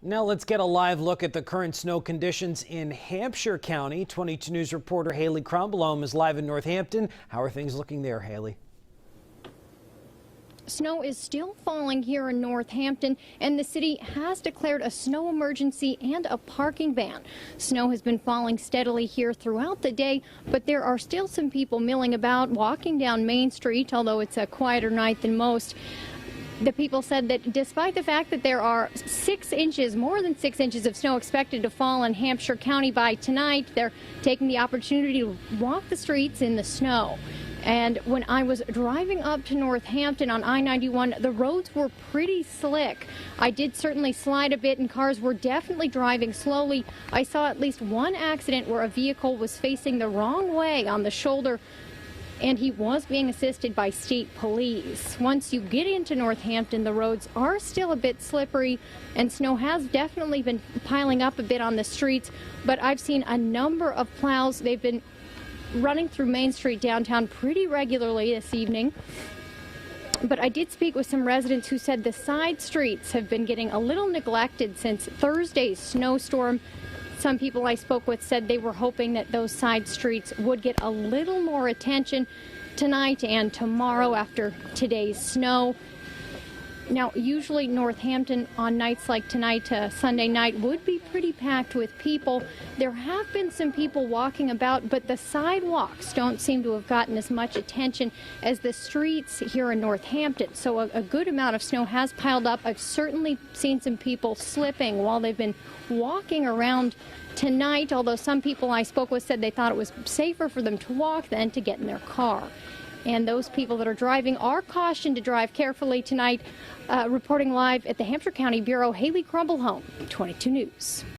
Now let's get a live look at the current snow conditions in Hampshire County. 22 News reporter Haley Crombalome is live in Northampton. How are things looking there, Haley? Snow is still falling here in Northampton, and the city has declared a snow emergency and a parking ban. Snow has been falling steadily here throughout the day, but there are still some people milling about, walking down Main Street, although it's a quieter night than most. The people said that despite the fact that there are 6 inches, more than 6 inches of snow expected to fall in Hampshire County by tonight, they're taking the opportunity to walk the streets in the snow. And when I was driving up to Northampton on I-91, the roads were pretty slick. I did certainly slide a bit, and cars were definitely driving slowly. I saw at least one accident where a vehicle was facing the wrong way on the shoulder, and he was being assisted by state police. Once you get into Northampton, the roads are still a bit slippery, and snow has definitely been piling up a bit on the streets, but I've seen a number of plows. They've been running through Main Street downtown pretty regularly this evening. But I did speak with some residents who said the side streets have been getting a little neglected since Thursday's snowstorm. Some people I spoke with said they were hoping that those side streets would get a little more attention tonight and tomorrow after today's snow. Now, usually Northampton on nights like tonight, Sunday night, would be pretty packed with people. There have been some people walking about, but the sidewalks don't seem to have gotten as much attention as the streets here in Northampton. So a good amount of snow has piled up. I've certainly seen some people slipping while they've been walking around tonight, although some people I spoke with said they thought it was safer for them to walk than to get in their car. And those people that are driving are cautioned to drive carefully tonight. Reporting live at the Hampshire County Bureau, Haley Crombalome, 22 News.